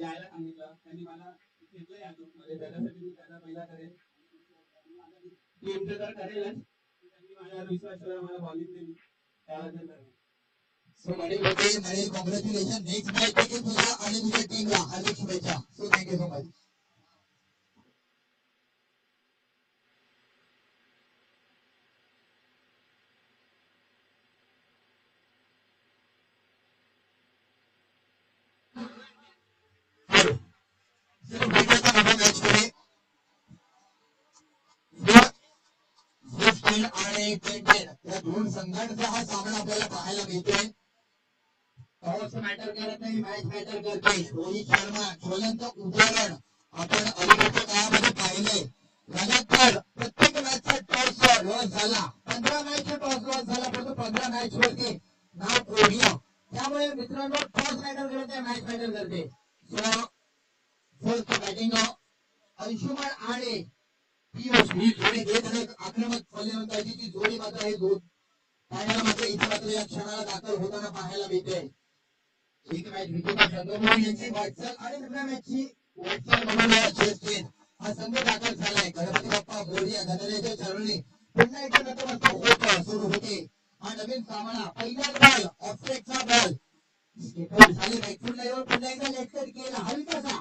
यायला सांगितलं त्यांनी मला घेतलं यातून म्हणजे त्याच्यासाठी मी त्याचा पहिला करेन टीमचं तर करेलच त्यांनी माझ्यावर विश्वास ठेवला मला बॉलिंग दिली त्याबद्दल करेन सो मनील होते मनील कॉंग्रॅच्युलेशन नेक्स्ट मॅच देखील तुझ्या आणि तुझ्या टीमला हार्दिक शुभेच्छा सो थँक्यू सो मच आणि या दोन संघांचा हा सामना आपल्याला पाहायला मिळतोय टॉस मॅटर करत नाही मॅच मॅटर करते रोहित शर्मा ज्वलंत उदाहरण आपण अलीकडच्या काळामध्ये पाहिलंय लगातार प्रत्येक मॅचचा टॉस लॉस झाला 15 मॅच टॉस लॉस झाला परंतु 15 मॅच वरती नाव ओढलं त्यामुळे मित्रांनो टॉस मॅटर करते मॅच मॅटर करते सो फर्स्ट बॅटिंग अंशुमन आणि पीयूष ही जोडी घेत आक्रमक फलंदाजी ती जोडी मात्र हे दोन पाहायला मात्र इथे मात्र या क्षणाला दाखल होताना पाहायला मिळते एक मॅच विजेता चंद्रमोहन यांची वाटचाल आणि दुसऱ्या मॅचची वाटचाल म्हणून चेस हा संघ दाखल झालाय गणपती बाप्पा बोरिया गणरायाच्या चरणी पुन्हा एकदा नतमस्तक होत सुरू होते हा नवीन सामना पहिला बॉल ऑफसेटचा बॉल स्टेटवर झाले राईटफुट लाईव्हर पुन्हा एकदा लेफ्ट केला हलकासा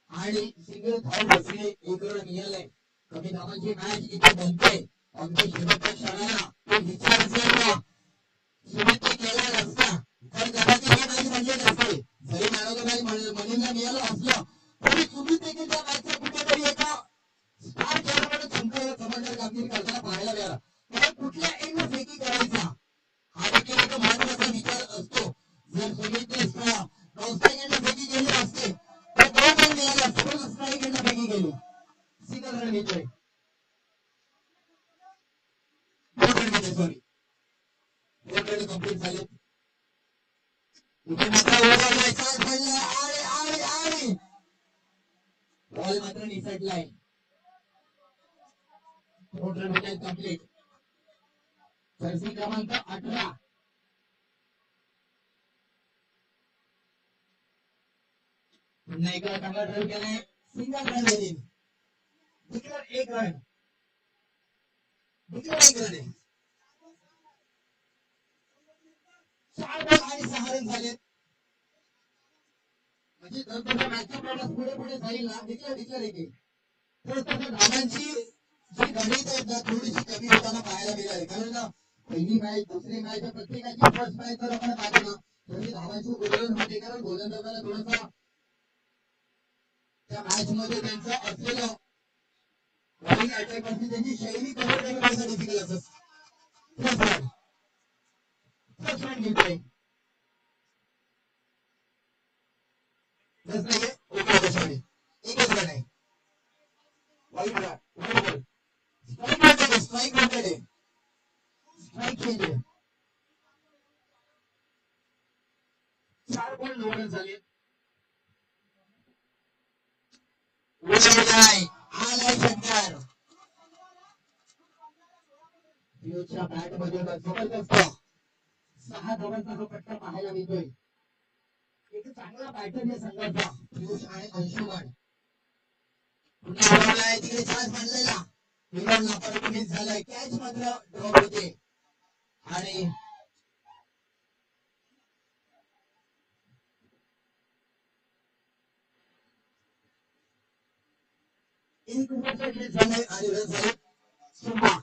आणि सिंगल धाव बसले एक रन मिळालाय कमी धावांची मॅच इथे बनते अगदी शेवटच्या क्षणाला तो विचार असेल सुमितने केला नसता तर कदाचित ही मॅच बनली नसते जरी मॅन ऑफ द मॅच मनीला मिळालं असलं तरी सुमित देखील त्या मॅचचा कुठेतरी एका स्टार खेळाडूने समजदार कामगिरी करताना पाहायला मिळाला कारण कुठल्या एंड फेकी करायचा हा देखील एक महत्वाचा विचार असतो जर सुमितने नॉनस्ट्राईक एंड फेकी केली असते तर 2 रन मिळाले असते पण स्ट्राईक एंड फेकी केली सिंगल रन घेतोय 2 रन घेतले सॉरी 2 रन कंप्लीट झाले इथे मात्र ओव्हरला चान्स पडला आणि बॉल मात्र निसटलाय 2 रन होते कंप्लीट जर्सी क्रमांक 18 पुन्हा एकदा चांगला ड्राईव्ह केलाय सिंगल रन घेतली डिक्लेअर 1 रन डिक्लेअर 1 रन आहे 4 बॉल आणि 6 रन झाले म्हणजे जर तुमच्या मॅचचा प्रॉडक्ट पुढे पुढे जाईल ना डिक्लेअर येते तर तसं धावांची जी गणित आहेत ना थोडीशी कमी होताना पाहायला मिळाली कारण पहिली मॅच दुसरी मॅच प्रत्येकाची फर्स्ट मॅच जर आपण पाहिलं ना थोडी धावांची उधळण होते कारण गोलंदाजाला थोडंसं त्या मॅच मध्ये त्यांचं असलेलं बॉलिंग अटॅक पासून त्यांची शैली कव्हर करणं थोडंसं डिफिकल्ट असतं फर्स्ट रन घेतोय एकच रन आहे वाईट रन स्ट्राईक म्हणते स्ट्राईक खेळले 4 बॉल 9 रन झाले आलाय शंकर पियुषच्या बॅट मध्ये जबरदस्त 6 धावांचा जो पट्टा पाहायला मिळतोय एक चांगला पॅटर्न आहे संघाचा पियुष आणि अंशुमन पुन्हा तिकडे चान्स मांडलेला विराटला परत मिस झालाय कॅच मात्र ड्रॉप होते आणि एक ओव्हरचा खेळ झालाय आणि रन झाले 16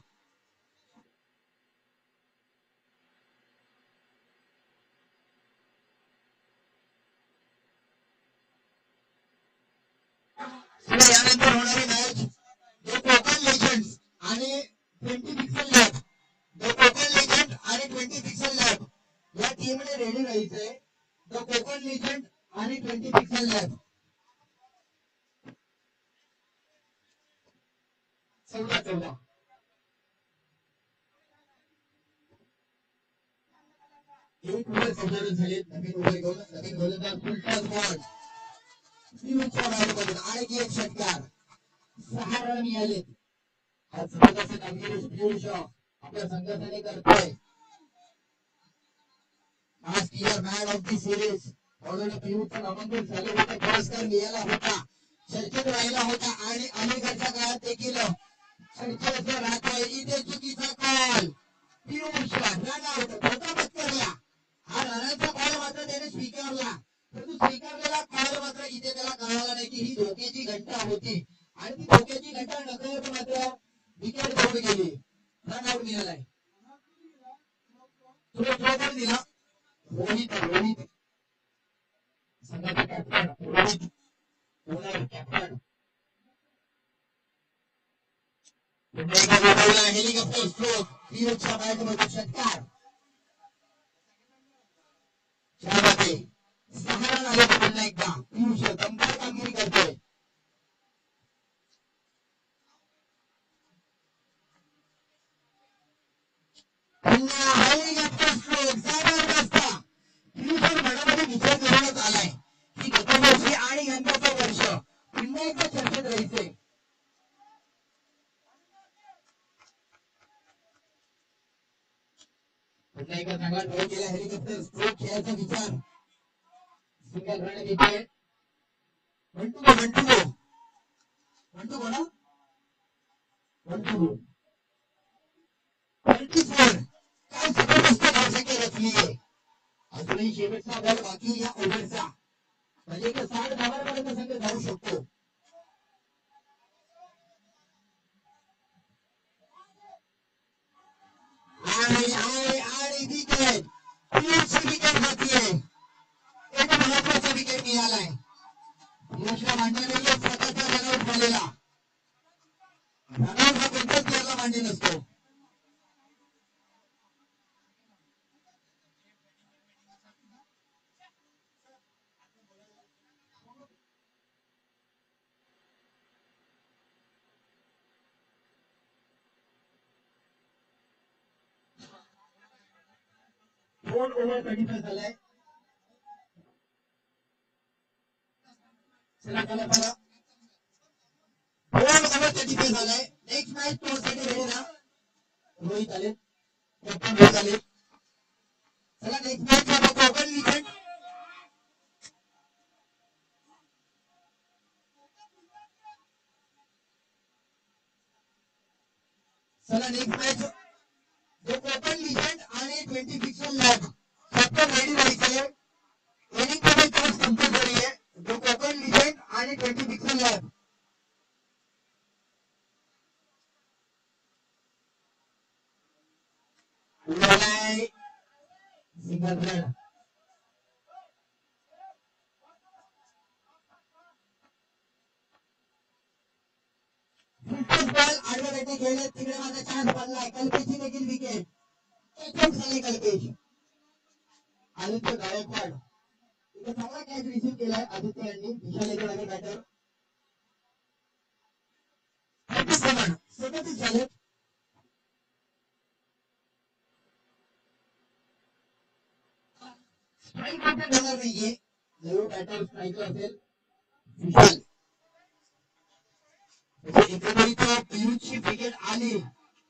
यानंतर होणारी मॅच द कोकण लेजंड्स आणि 20 pixel lab the Konkan legend आणि 20 पिक्सल लॅब या टीमने रेडी राहायचंय द कोकण लेजंड आणि 20 पिक्सल लॅब 14 एक ओव्हर 14 रन झाले नवीन गोलंदाज फुलटॉस बॉल पियुषच्या बॅटमधून आणखी एक षटकार 6 रन मिळाले आज जबरदस्त कामगिरी पियुष आपल्या संघासाठी करतोय last year man of the series already पियुषचं नामांकन झालं होतं, पुरस्कार मिळाला होता, चर्चेत राहिला होता आणि अलीकडच्या काळात देखील चर्चेत राहतोय. इथे चुकीचा कॉल, पियुष रन आउट, धोका पत्करला. हा रनाचा कॉल मात्र त्याने स्वीकारला, परंतु स्वीकारलेला कॉल मात्र इथे त्याला कळाला नाही की ही धोक्याची घंटा होती आणि ती धोक्याची घंटा नकळत मात्र विकेट घेऊन गेली. रन आउट मिळालाय. थ्रो दिला रोहित संघाचा captain Rohit owner captain helicopter stroke पियुषच्या बॅट मध्ये षटकार. त्यामध्ये 6 रन आले पुन्हा एकदा. पियुष दमदार कामगिरी करतोय. पुन्हा हेलिकॉप्टर स्ट्रोक जबरदस्त. पियुष मनामध्ये विचार करूनच आलाय की गतवर्षी आणि यंदाचं वर्ष पुन्हा एकदा चर्चेत राहायचंय. पुन्हा एकदा चांगला ड्राईव्ह केला. हेलिकॉप्टर स्ट्रोक खेळायचा विचार. सिंगल रन घेते. मंटू बोला 24. काय जबरदस्त धावसंख्या रचली आहे. अजूनही शेवटचा बॉल बाकी या ओव्हरचा, म्हणजे 60 धावांपर्यंत संघ जाऊ शकतो. आणि विकेट, पियुषची विकेट जातीये. एक महत्वाचा विकेट मिळालाय. पियुषला मांडला नाहीये स्वतःचा रनआउट झालेला. रनआउट हा कोणत्याच प्लेअरला मांडली नसतो. दोन ओव्हर 35 झालाय. चला दोन ओव्हर 35 झालाय. नेक्स्ट मॅच तोसाठी रेडी ना. रोहित आले, कॅप्टन रोहित आले. चला नेक्स्ट मॅच ला कोकण लिजंड. चला नेक्स्ट मॅच जो कोकण लिजंड आणि 20 फिक्शन लॅब कॅप्टन रेडी व्हायचे. इनिंग मध्ये टॉस कंपल्सरी आहे. जो कोकण लिजंड आणि 20 fiction lab. Single run. Ball आडवे खेळले, तिकडे माझा चान्स पडलाय. कल्पेशची देखील विकेट. एक झाली कल्पेश. आदित्य गायकवाड इथे चांगला कॅच रिसीव्ह केलाय आदित्य यांनी. विशाल येथे आहे बॅटर. 37 झाले. स्ट्राईक मात्र देणार नाहीये. जरूर बॅटर स्ट्राईकला असेल विशाल. एकंदरीत पियुषची विकेट आली.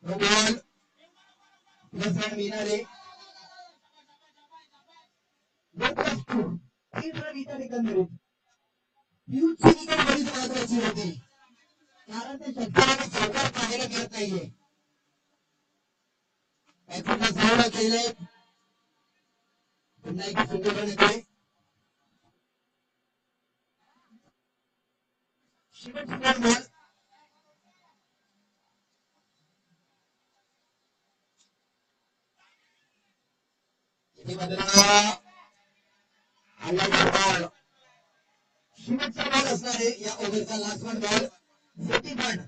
बॉल प्लस रन मिळणारे. 3 रन इतर एकंदरीत. पियुषची विकेट बरीच महत्वाची होती, कारण ते षटकाराने चौकार पाहायला मिळत नाहीये. बॅटसमॅनला सावध केलंय. पुन्हा एक सिंगल रन येतोय. शेवटचा बॉल. शेवटचा बॉल असणार आहे या ओव्हरचा. Last one ball. 41.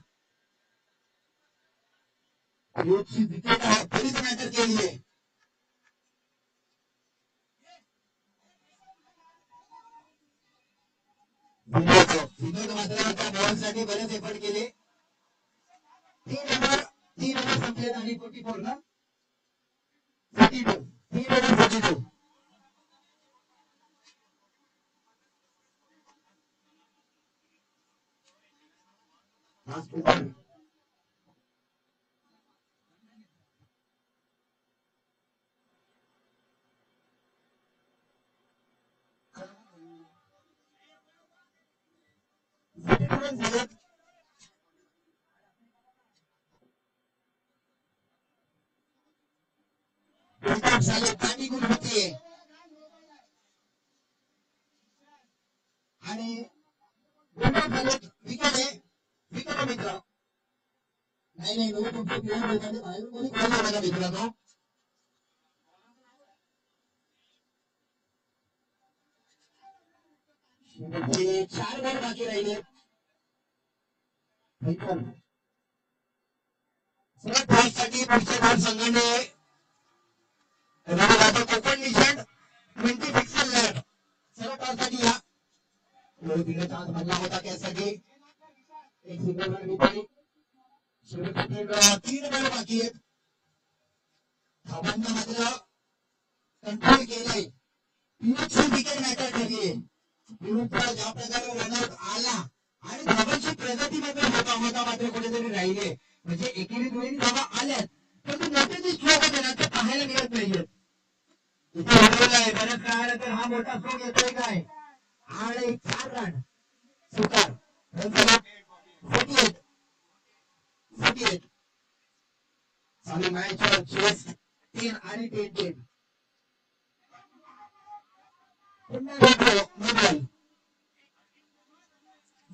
पियुषची विकेट बरीच मॅटर केली आहे. विनोद मात्र त्या बॉलसाठी बरेच एफर्ट केले. 3 ओव्हर संपलेत आणि 44 ना 42. 3 ओव्हर 42. Last over. रन झालेत. झाले पाणी गुण होते आणि विकेट आहे मित्र. नाही तुमचे बाहेरून कोणी खेळलं बघा मित्रांनो. चार बॉल बाकी राहिले. सर्वात टॉससाठी पुढच्या दोन संघाने कोकण लिजंड 20 पिक्सल लॅब सर्व टॉससाठी या तिकडे चान्स बनला होता त्यासाठी एक सिंगल घेतली. तीन बॉल बाकी आहेत. धावांना मात्र कंट्रोल केलाय. पियुषची विकेट मॅटर ठरली आहे. पियुषचा ज्या प्रकारे रनआउट आला आणि धावांची प्रगती मात्र होता मात्र कुठेतरी राहिले. म्हणजे एकेरी दोन्ही धावा आल्यात परंतु मोठे जे स्ट्रोक होते ना ते पाहायला मिळत नाहीयेत. इथे आहे बरंच काय तर हा मोठा स्ट्रोक येतोय काय आणि 4 रन सुकार 48 चालू मॅच 3 आणि 10 पुन्हा मोबाईल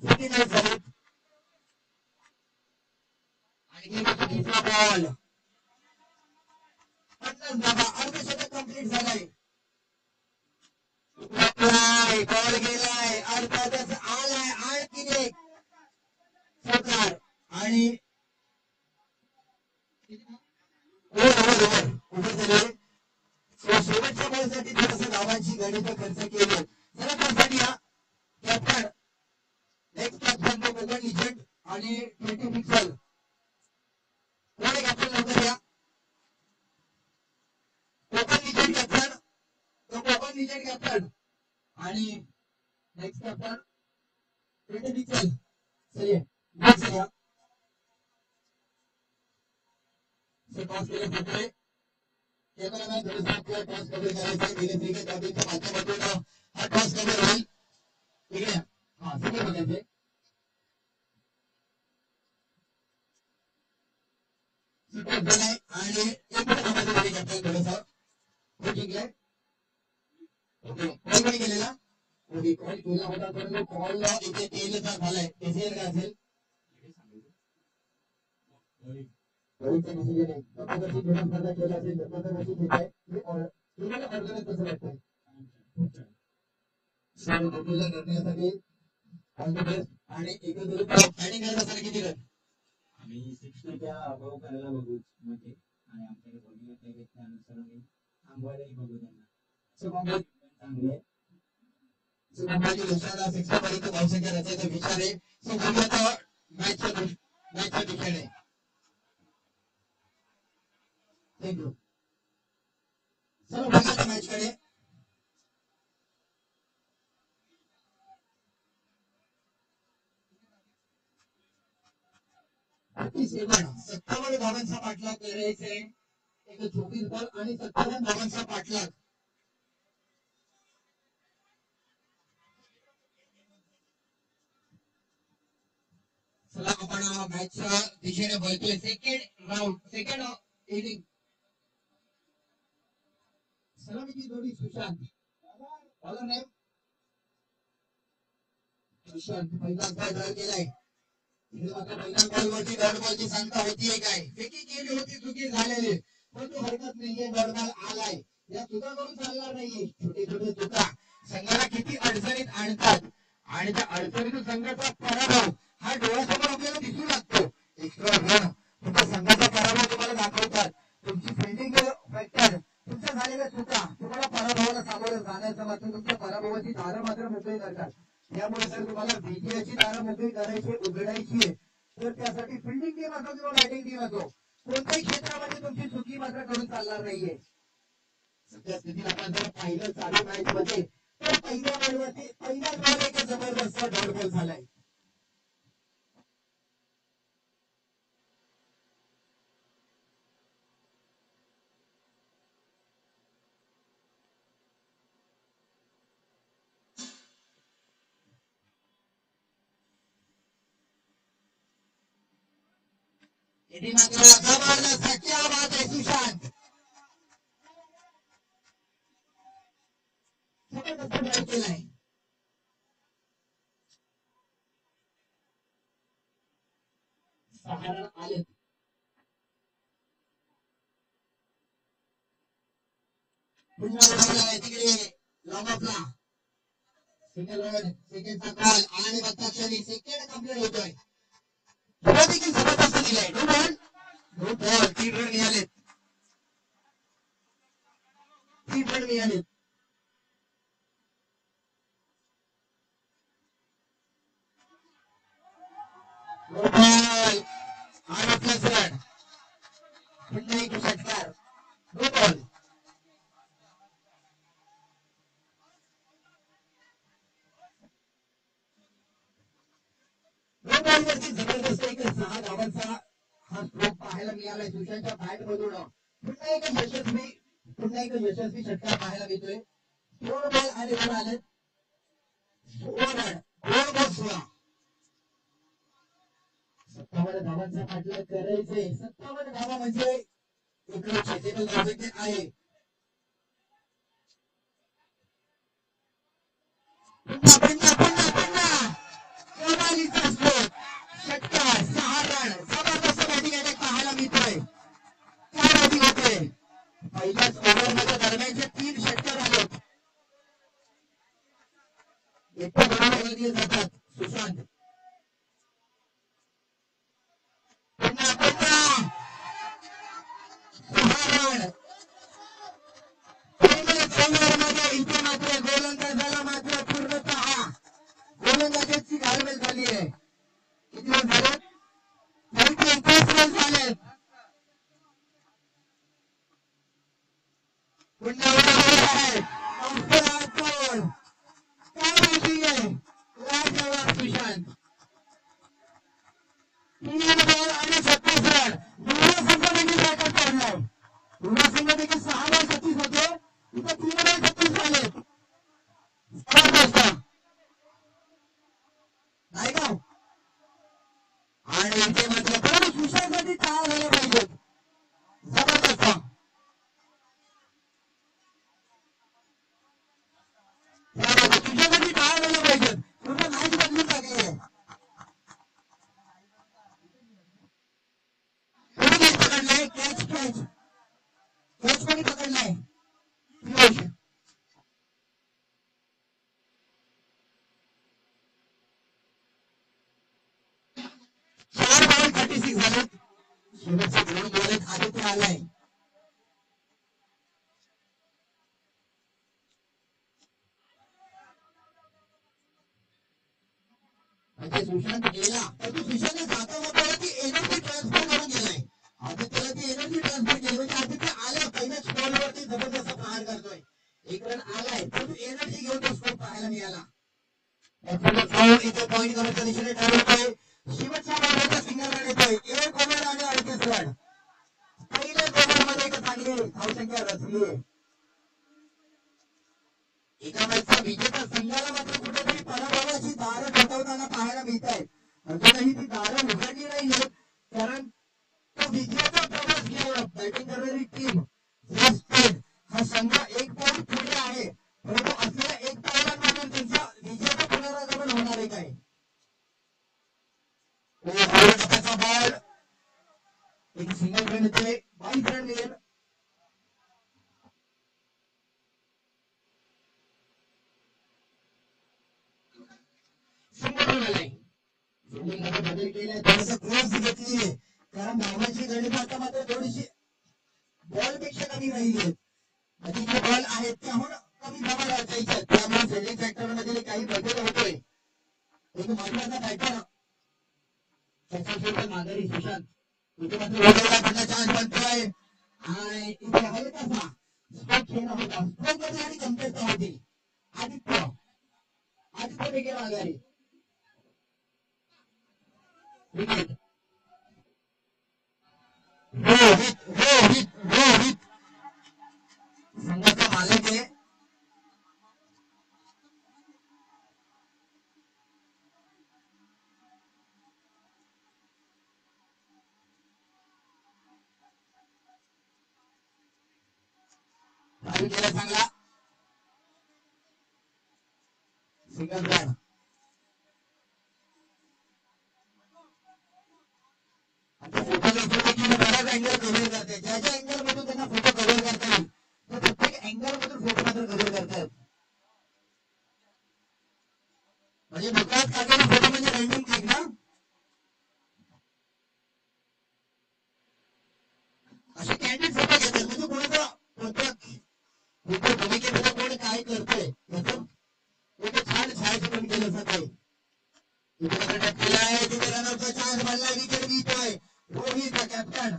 झाले आणि बॉल 50 धावा अर्धशतक कंप्लीट झालाय. बॉल गेलाय अर्थातच आलाय आणखी एक सरकार आणि शेवटच्या बॉलसाठी थोडस धावांची गणित खर्च केले. जरा त्यासाठी या captain next captain Konkan legend आणि 20 पिक्सल कोण कॅप्टन लवकर या. कोकण लिजंड कॅप्टन आणि नेक्स्ट कॅप्टन 20 पिक्सल चलिए नेक्स्ट या. टॉस केले जाते टॉस कव्हर करायचे माध्यमातून हा टॉस कव्हर होईल. इकडे हा सगळे बघायचे आणि कॅप्टन थोडंसं जिंकलाय. ओके कॉल कोणी केलेला ओके कॉल केला होता परंतु कॉल इथे केलेला झालाय त्याचे काय असेल आणि एकंदरीत बॅटिंग करत असताना किती रन आम्ही 60च्या अभाव करायला बघू म्हणजे आणि आमच्याकडे बॉलिंग अटॅक येत त्यानुसार आम्ही थांबवायलाही बघू त्यांना चांगले मुंबईची दुसऱ्याला 60 पर्यंत धावसंख्या रचायचा विचार आहे. सो बघूया मॅचच्या दिशेने. थँक्यू चला बघूया मॅचकडे. सत्तावन्न धावांचा पाठलाग करायचा आहे. एक 24 बॉल आणि 57 धावांचा पाठलाग. चला आपण मॅचच्या दिशेने बघतोय. सेकंड इनिंग सलामीची जोडी सुशांत बॉलर नेम सुशांत पहिला ड्राइव्ह केलाय. पहिल्या बॉलवरती डॉट बॉलची सांगता होतीये काय फेकी केली होती चुकी झालेली परंतु हरकत नाहीये. डॉट बॉल आलाय या चुका करून चालणार नाहीये. छोटे छोटे चुका संघाला किती अडचणीत आणतात आणि त्या अडचणीतून संघाचा पराभव हा डोळ्यासमोर आपल्याला दिसू लागतो. एक्स्ट्रा रन तुमच्या संघाचा पराभव तुम्हाला दाखवतात. तुमची फिल्डिंग फॅक्टर तुमच्या झालेल्या चुका तुम्हाला पराभवाला सामोरं जाण्याचं मात्र तुमच्या पराभवाची दारं मात्र मोकळी करतात. त्यामुळे जर तुम्हाला विजयाची दारं मोकळी करायची उघडायची तर त्यासाठी फिल्डिंग टीम असो किंवा बॅटिंग टीम असो कोणत्याही क्षेत्रामध्ये तुमची चुकी मात्र करून चालणार नाहीये. सध्या स्थितीत आपण जर पाहिलं चालू मॅच मध्ये तर पहिल्या बॉल एक जबरदस्त डॉट बॉल झालाय. इथे मात्र जबरदस्त क्या बात आहे सुशांत जबरदस्त ड्राईव्ह केलाय 6 रन आले पुन्हा तिकडे लॉंग ऑफला सिंगल रन सेकंडचा कॉल आणि बघता क्षणी सेकंड कंप्लीट होतोय तो देखील जबरदस्त दिलाय नो बॉल 3 रन मिळालेत 3 रन मिळालेत नो बॉल आणि प्लस रन पुन्हा एक षटकार नो बॉल नो बॉलवरती जबरदस्त एक 6 धावांचा हा स्ट्रोक पाहायला मिळालाय सुशांतच्या बॅट मधून पुन्हा एक यशस्वी षटकार पाहायला मिळतोय 4 बॉल आणि रन आले 16 रन 2 बॉल 16 57 धावांचा पाठलाग करायचे 57 धावा म्हणजे इकडे चेतेबल गरजेचे आहे पुन्हा पुन्हा पुन्हा पुन्हा कमालीचा स्ट्रोक षटकार 6 रन जबरदस्त बॅटिंग अटॅक पाहायला मिळतोय काय बॅटिंग होते पहिल्याच ओव्हरमध्ये दरम्यानचे 3 षटकार आलेत एकटे बरोबर जातात सुशांत पुन्हा पुन्हा 6 रन पहिल्याच ओव्हरमध्ये इथे मात्र गोलंदाजाला मात्र पूर्णतः गोलंदाजाची घालमेल झाली आहे किती रन झाले 29 रन झाले पुन्हा आहे काय बॅटिंग आहे लाजवाब सुशांत 3 बॉल आणि 36 रन दुसरा संघ देखील रेकॉर्ड तोडलाय दुसरा संघ देखील 6 बॉल 36 होते इथे 3 बॉल 36 झाले जबरदस्त नाही का आणि इथे मात्र परंतु सुशांतसाठी टाळ झाले पाहिजेत जबरदस्त तुझ्यासाठी टाळ झाले पाहिजेत पूर्ण मॅच बदलून टाकली आहे कोणी पकडलाय कॅच कॅच कॅच कोणी पकडलाय पियुष 4 बॉल 36 झालेत शेवटचे 2 बॉल आहेत आदित्य आलाय म्हणजे सुशांत गेला तर तू सुशांत जाता जाता ती एनर्जी ट्रान्सफर करून गेलाय आदित्यला ती एनर्जी ट्रान्सफर केली म्हणजे आदित्य आलाय पहिल्याच बॉलवरती जबरदस्त प्रहार करतोय 1 रन आलाय तर तू एनर्जी घेऊन तो स्कोर पाहायला मिळाला इथे पॉईंट करायच्या दिशेने ठरवतोय शेवटच्या बॉलवरचा सिंगल रन येतोय 1 ओव्हर आणि 38 रन पहिल्याच ओव्हरमध्ये एक चांगली धावसंख्या रचली आहे एका मॅचचा विजेता संघाला मात्र कुठेतरी पराभवाची दारं ठोठावताना पाहायला मिळत आहेत अजूनही ती दारं उघडली नाही आहेत कारण तो विजयाचा प्रवास घेऊन बॅटिंग करणारी टीम हा संघ 1 पाऊल पुढे आहे परंतु असलेल्या 1 पावलांमधून त्यांचा विजयाचं पुनरागमन होणार आहे काय बॉल एक सिंगल रन येते 22 रन मिळेल बदल केलाय थोडस क्रॉस घेतली कारण धावाची गणित आता मात्र थोडीशी बॉल पेक्षा कमी राहिली आहेत अधिक बॉल आहेत त्याहून कमी धावा द्यायच्या त्यामुळे फिल्डिंग फॅक्टर मध्ये काही बदल होतोय एक महत्वाचा फॅक्टर त्याच्या माघारी सुशांत इथे मात्र चान्स बनतोय आणि इथे हलकासा स्ट्रोक खेळणं होता स्ट्रोक मध्ये आणि कमतरता होती आदित्य देखील माघारी विकेट रोहित संघाचा मालक आहे चालू केला चांगला सिंगल बॅट आता फोटोग्राफर बराच अँगल कव्हर करते ज्या ज्या अँगल मधून त्यांना फोटो कव्हर करता येईल तर प्रत्येक अँगल मधून फोटो मात्र कव्हर करतात म्हणजे नकळत काढलेला फोटो म्हणजे रँडम क्लिक ना असे कॅन्डिड फोटो घेतात म्हणजे कोणाचा प्रत्येक भूमिकेमध्ये कोण काय करतोय याचं एक छान छायाचित्रण केलं जात आहे चान्स बनला विकेट घेतोय रोहित कॅप्टन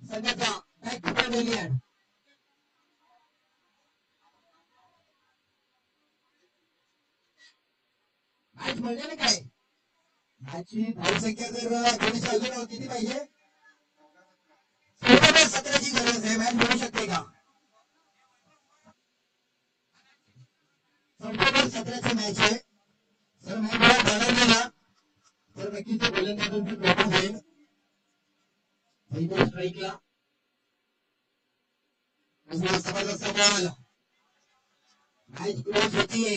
संघाचा बॅक टू पॅव्हिलियन मॅच म्हणजे काय मॅचची धावसंख्या जर थोडीशी अजून किती पाहिजे 17ची गरज आहे मॅच मिळू शकते का 17ची मॅच आहे जर मॅच जर बनवली ना तर नक्कीच गोलंदाजांची ट्रॉफी होईल पहिल्या स्ट्राईकला जबरदस्त बॉल मॅच क्लोज होतीये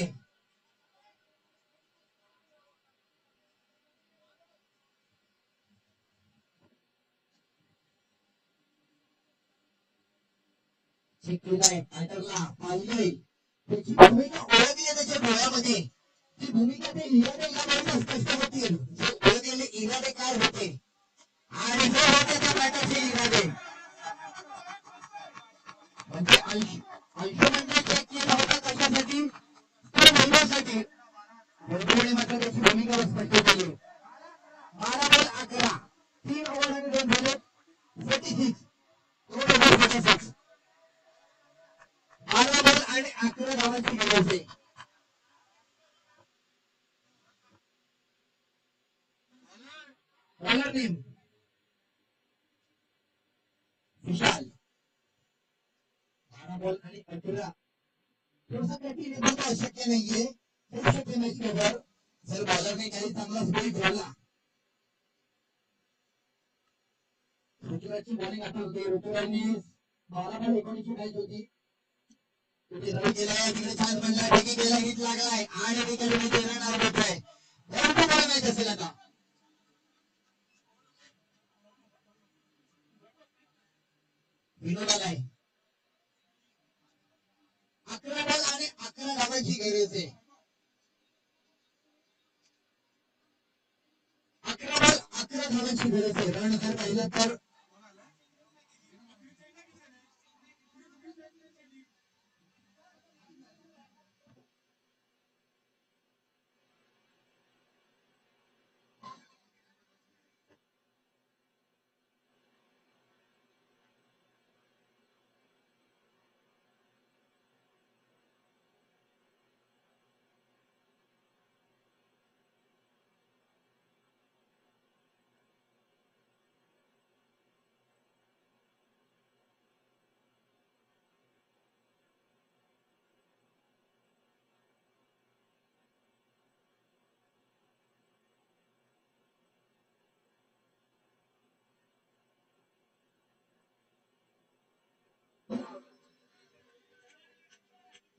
चेक केलाय बॅटरला पाहिलंय त्याची भूमिका ओळखली त्याच्या डोळ्यामध्ये ती भूमिका ते इरादे यामध्ये स्पष्ट होतील जे ओळखलेले इरादे काय होते आणि हे होते त्या बॅटरचे इरादे म्हणजे अंशुमनने चेक केला होता कशासाठी तो मिळवण्यासाठी वर्तुळे मात्र त्याची भूमिका स्पष्ट केली 12 बॉल 11 3 ओव्हर आणि 2 झाले 46 46 12 बॉल आणि 11 धावांची गरज आहे बॉलर नेम विशाल 12 बॉल आणि 11 थोडासा कठीण आहे पण अशक्य नाहीये होऊ शकते मॅच कव्हर जर बॉलरने काही चांगला स्पीड ठेवला ऋतुराजची बॉलिंग आता होते ऋतुराजनी 12 बॉल 19ची मॅच होती तिथे रन केलाय तिकडे चान्स बनला ठेकी केला हिट लागलाय आणि तिकडे रन आउट होतोय कोणती बॉल मॅच असेल आता विनोद आलाय 11 बॉल आणि 11 धावांची गरज आहे 11 बॉल 11 धावांची गरज आहे रन जर पाहिलं तर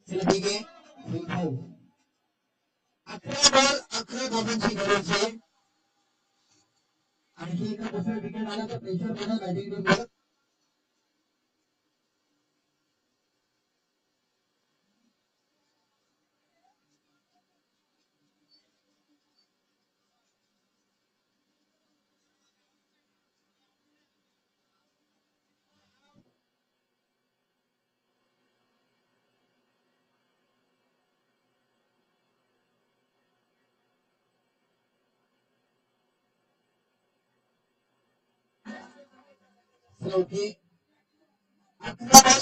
चला ठीक आहे 11 बॉल 11 धावांची गरज आहे आणखी एका दुसरा विकेट आला तर प्रेशर पडेल बॅटिंग टीमवर ओके 11 बॉल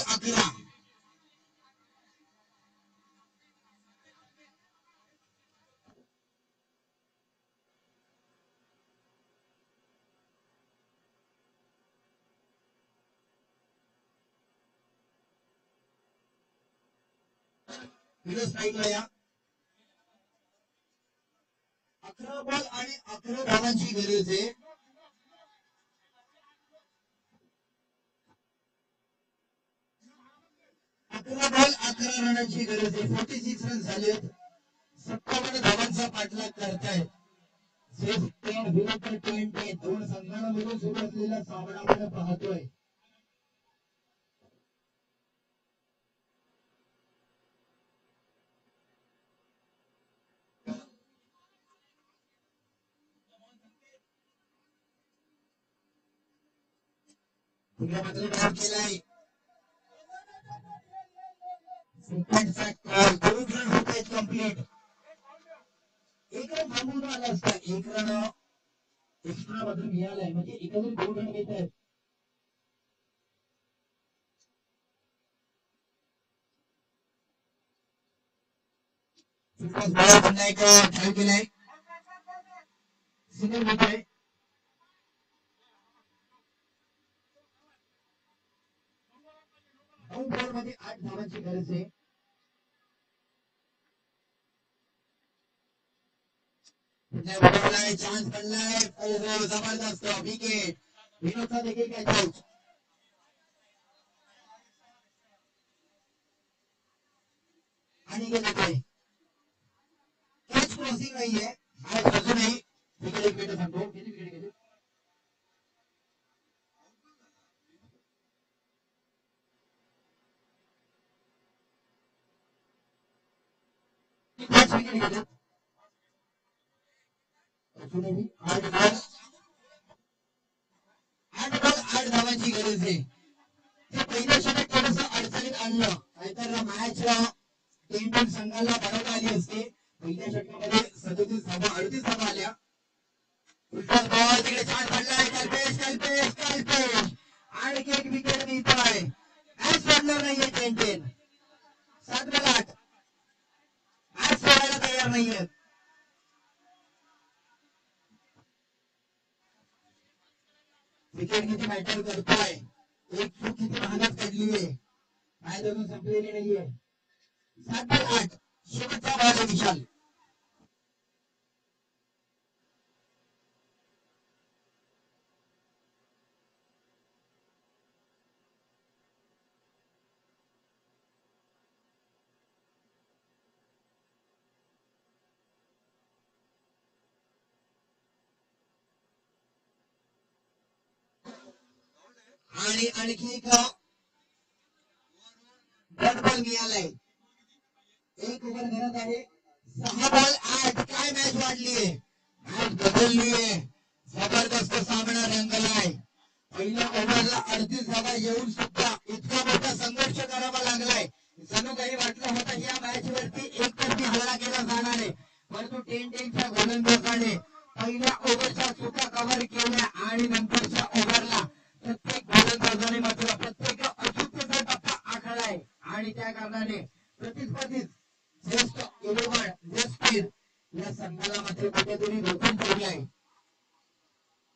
11 स्ट्राईकला या 11 बॉल आणि 11 धावांची गरज आहे 11 रनाची गरज आहे. 46 रन झालेत. 57 धावांचा पाठलाग करतायत. 10 विरुद्ध 20 दोन संघांमधून सुरू असलेला सामना आपण पाहतोय. पुढल्या मात्र डाव केलाय. सेकंडचा कॉल. 2 रन होत आहेत कंप्लीट. एक रन थांबवून आला असता. एक रन एक्स्ट्रा मधून मिळालाय म्हणजे एकंदरीत 2 रन घेत आहेत. पुन्हा एक ट्राय केलाय. सिंगल घेत आहे. बॉल मध्ये 8 धावांची गरज आहे. चान्स पडलाय. जबरदस्त विकेट. विनोदचा देखील कॅच आउट. आणि गेले ते कॅच क्रॉसिंग नाहीये. अजूनही विकेट एक मिनिट सांगतो. किती विकेट गेले? पाच विकेट गेले. अजूनही 8 धावांची गरज आहे. ते पहिल्या षटक थोडंसं अडचणीत आणलं नाहीतर मॅच 10 संघाला बनवता आली असते. पहिल्या षटकामध्ये 37 धावा 38 धावा आल्या. उलटा बॉल तिकडे छान पडलाय. कल्पेश आणखी एक विकेट मिळतोय. मॅच सोडलं नाहीये 10 7 8 मॅच सोडायला तयार नाहीये. विकेट किती मॅटर करतोय. एक चूक किती महागात काढली आहे. मॅच अजून संपलेली नाहीये. 7 8 शेवटचा बॉल आहे विशाल. आणि आणखी एक डॉट बॉल मिळालाय. एक ओव्हर घरात आहे. 6 बॉल 8. काय मॅच वाढलीये. मॅच बदललीये. जबरदस्त सामना रंगलाय. पहिल्या ओव्हरला 38 धावा येऊन सुद्धा इतका मोठा संघर्ष करावा लागलाय. जणू काही वाटलं होतं या मॅच वरती एकतर्फी हल्ला केला जाणार आहे. परंतु 10-10च्या गोलंदाजाने पहिल्या ओव्हरच्या चुका कव्हर केल्या आणि नंतरच्या ओव्हरला प्रत्येक गोलंदाजाने मात्र प्रत्येक अचूकतेचा टप्पा आखलाय आणि त्या कारणाने प्रतिस्पर्धीत ज्येष्ठ 11 जसप्रीत या संघाला मात्र कुठेतरी रोखून ठेवलाय.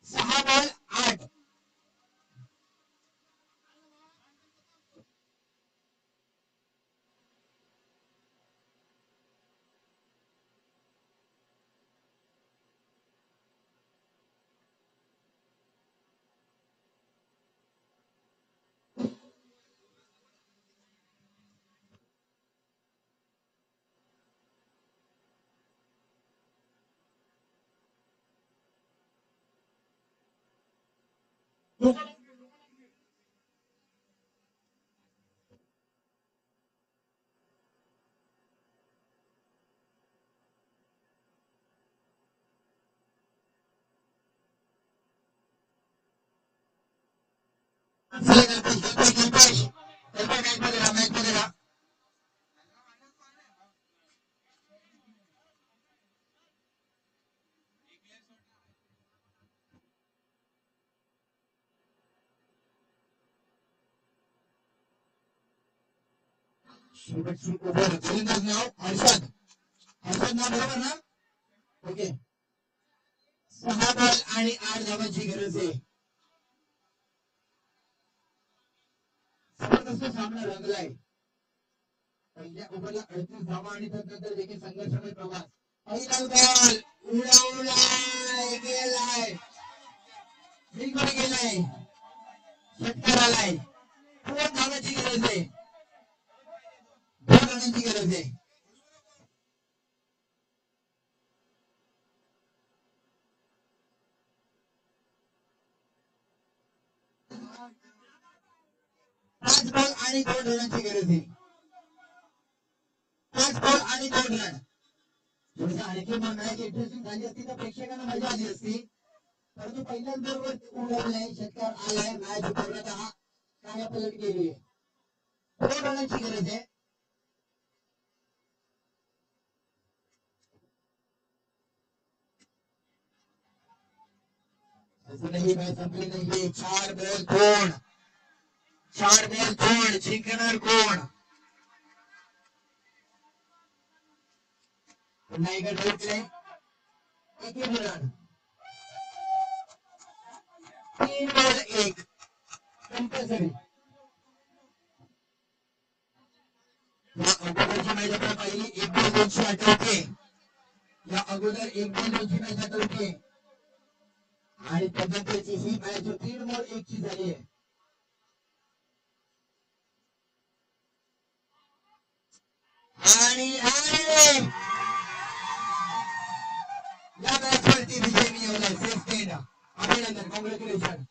6 बॉल 8. शेवटची ओव्हर. गोलंदाज नाव हर्षद. हर्षद नाव बरोबर ना? ओके. 6 बॉल आणि 8 धावांची गरज आहे. जबरदस्त सामना रंगलाय. पहिल्या ओव्हरला 38 धावा आणि त्यानंतर देखील संघर्षमय प्रवास. पहिला बॉल उडवलाय. गेलाय. बिलकुल गेलाय. षटकार आलाय. 2 धावांची गरज आहे. 2 रनांची गरज आहे. पाच बॉल आणि 2 रनांची गरज आहे. 5 बॉल आणि 2 रन. थोडस आणखी मॅच इंटरेस्टिंग झाली असती तर प्रेक्षकांना मजा आली असती. परंतु पहिल्याच बरोबर उडवलाय षटकार आलाय. मॅच पूर्णतः कायापलट केली आहे. 2 रनांची गरज आहे. अजूनही मॅच संपली नाहीये. 4 बॉल कोण जिंकणार कोण. पुन्हा एकदा ठोकले. एक रन. 3 ball 1 compulsory. या अगोदरची मॅच आपण पाहिली 1 बॉल 218. या अगोदर 1 बॉल 2 मॅच आठवते आणि पद्धतीची ही मॅच 3 बॉल 1 ची झाली आहे. आणि या मॅच वरती विजय मिळवलाय. Safe state. अभिनंदन. कॉंग्रॅच्युलेशन.